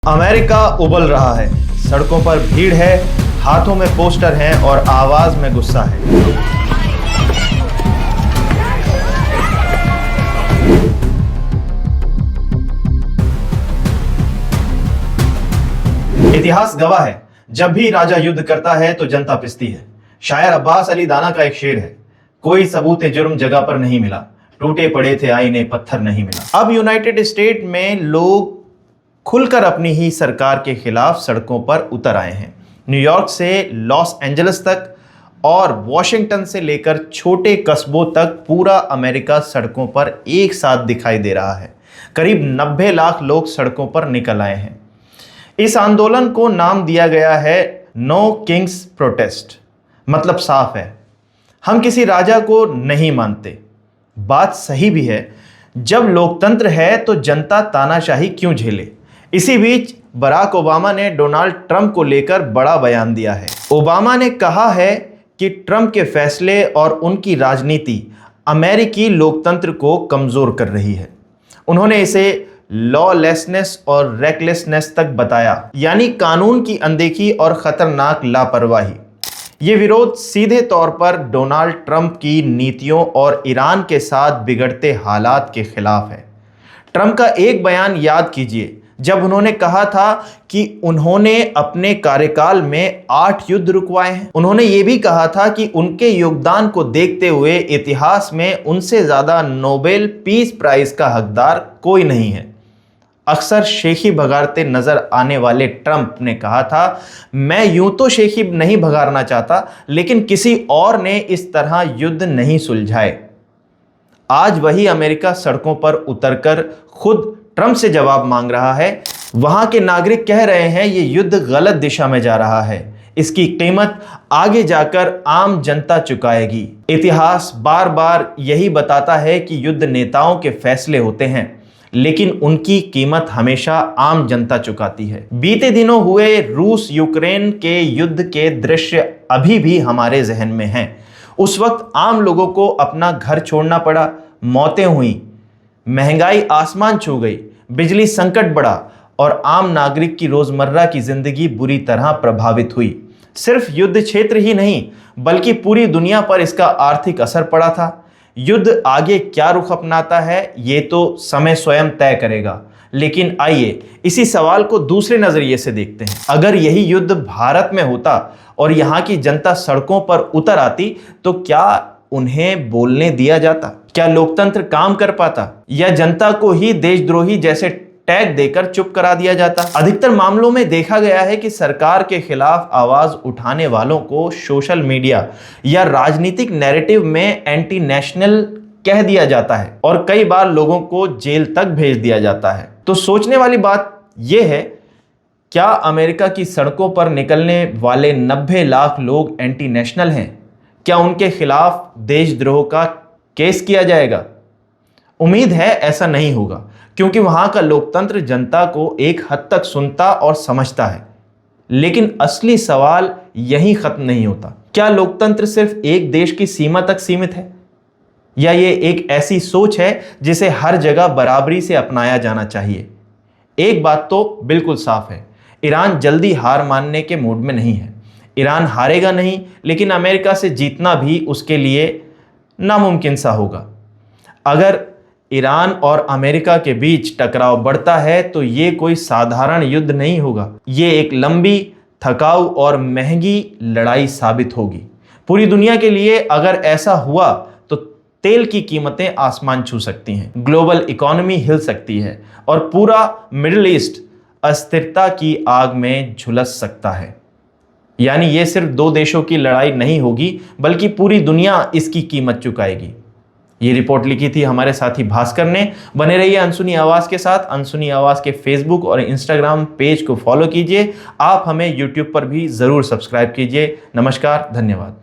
America उबल रहा है, सड़कों पर भीड़ है, हाथों में पोस्टर हैं और आवाज में गुस्सा है। इतिहास गवाह है, जब भी राजा युद्ध करता है तो जनता पिसती है। शायर अब्बास अली दाना का एक शेर है, कोई सबूत जुर्म जगह पर नहीं मिला, टूटे पड़े थे आईने पत्थर नहीं मिला। अब यूनाइटेड स्टेट में लोग खुलकर अपनी ही सरकार के खिलाफ सड़कों पर उतर आए हैं। न्यूयॉर्क से लॉस एंजलिस तक और वॉशिंगटन से लेकर छोटे कस्बों तक पूरा अमेरिका सड़कों पर एक साथ दिखाई दे रहा है। करीब 90 लाख लोग सड़कों पर निकल आए हैं। इस आंदोलन को नाम दिया गया है नो किंग्स प्रोटेस्ट। मतलब साफ है, हम किसी राजा को नहीं मानते। बात सही भी है, जब लोकतंत्र है तो जनता तानाशाही क्यों झेले। इसी बीच बराक ओबामा ने डोनाल्ड ट्रंप को लेकर बड़ा बयान दिया है। ओबामा ने कहा है कि ट्रंप के फैसले और उनकी राजनीति अमेरिकी लोकतंत्र को कमजोर कर रही है। उन्होंने इसे लॉलेसनेस और रेकलेसनेस तक बताया, यानी कानून की अनदेखी और खतरनाक लापरवाही। ये विरोध सीधे तौर पर डोनाल्ड ट्रंप की नीतियों और ईरान के साथ बिगड़ते हालात के खिलाफ है। ट्रंप का एक बयान याद कीजिए, जब उन्होंने कहा था कि उन्होंने अपने कार्यकाल में 8 युद्ध रुकवाए हैं। उन्होंने ये भी कहा था कि उनके योगदान को देखते हुए इतिहास में उनसे ज्यादा नोबेल पीस प्राइज का हकदार कोई नहीं है। अक्सर शेखी भगाड़ते नजर आने वाले ट्रंप ने कहा था, मैं यूं तो शेखी नहीं भगाड़ना चाहता, लेकिन किसी और ने इस तरह युद्ध नहीं सुलझाए। आज वही अमेरिका सड़कों पर उतरकर खुद ट्रंप से जवाब मांग रहा है। वहां के नागरिक कह रहे हैं ये युद्ध गलत दिशा में जा रहा है, इसकी कीमत आगे जाकर आम जनता चुकाएगी। इतिहास बार बार यही बताता है कि युद्ध नेताओं के फैसले होते हैं, लेकिन उनकी कीमत हमेशा आम जनता चुकाती है। बीते दिनों हुए रूस यूक्रेन के युद्ध के दृश्य अभी भी हमारे जहन में हैं। उस वक्त आम लोगों को अपना घर छोड़ना पड़ा, मौतें हुई, महंगाई आसमान छू गई, बिजली संकट बढ़ा और आम नागरिक की रोजमर्रा की जिंदगी बुरी तरह प्रभावित हुई। सिर्फ युद्ध क्षेत्र ही नहीं, बल्कि पूरी दुनिया पर इसका आर्थिक असर पड़ा था। युद्ध आगे क्या रुख अपनाता है, ये तो समय स्वयं तय करेगा। लेकिन आइए इसी सवाल को दूसरे नजरिए से देखते हैं। अगर यही युद्ध भारत में होता और यहाँ की जनता सड़कों पर उतर आती, तो क्या उन्हें बोलने दिया जाता? क्या लोकतंत्र काम कर पाता, या जनता को ही देशद्रोही जैसे टैग देकर चुप करा दिया जाता? अधिकतर मामलों में देखा गया है कि सरकार के खिलाफ आवाज उठाने वालों को सोशल मीडिया या राजनीतिक नैरेटिव में एंटी नेशनल कह दिया जाता है और कई बार लोगों को जेल तक भेज दिया जाता है। तो सोचने वाली बात यह है, क्या अमेरिका की सड़कों पर निकलने वाले 90 लाख लोग एंटी नेशनल हैं? क्या उनके खिलाफ देशद्रोह का केस किया जाएगा? उम्मीद है ऐसा नहीं होगा, क्योंकि वहां का लोकतंत्र जनता को एक हद तक सुनता और समझता है। लेकिन असली सवाल यहीं खत्म नहीं होता। क्या लोकतंत्र सिर्फ एक देश की सीमा तक सीमित है, या ये एक ऐसी सोच है जिसे हर जगह बराबरी से अपनाया जाना चाहिए? एक बात तो बिल्कुल साफ है, ईरान जल्दी हार मानने के मूड में नहीं है। ईरान हारेगा नहीं, लेकिन अमेरिका से जीतना भी उसके लिए नामुमकिन सा होगा। अगर ईरान और अमेरिका के बीच टकराव बढ़ता है तो ये कोई साधारण युद्ध नहीं होगा, ये एक लंबी, थकाऊ और महंगी लड़ाई साबित होगी। पूरी दुनिया के लिए अगर ऐसा हुआ तो तेल की कीमतें आसमान छू सकती हैं, ग्लोबल इकोनॉमी हिल सकती है और पूरा मिडिल ईस्ट अस्थिरता की आग में झुलस सकता है। यानी ये सिर्फ 2 देशों की लड़ाई नहीं होगी, बल्कि पूरी दुनिया इसकी कीमत चुकाएगी। ये रिपोर्ट लिखी थी हमारे साथी भास्कर ने। बने रहिए अनसुनी आवाज के साथ। अनसुनी आवाज के फेसबुक और इंस्टाग्राम पेज को फॉलो कीजिए। आप हमें यूट्यूब पर भी जरूर सब्सक्राइब कीजिए। नमस्कार, धन्यवाद।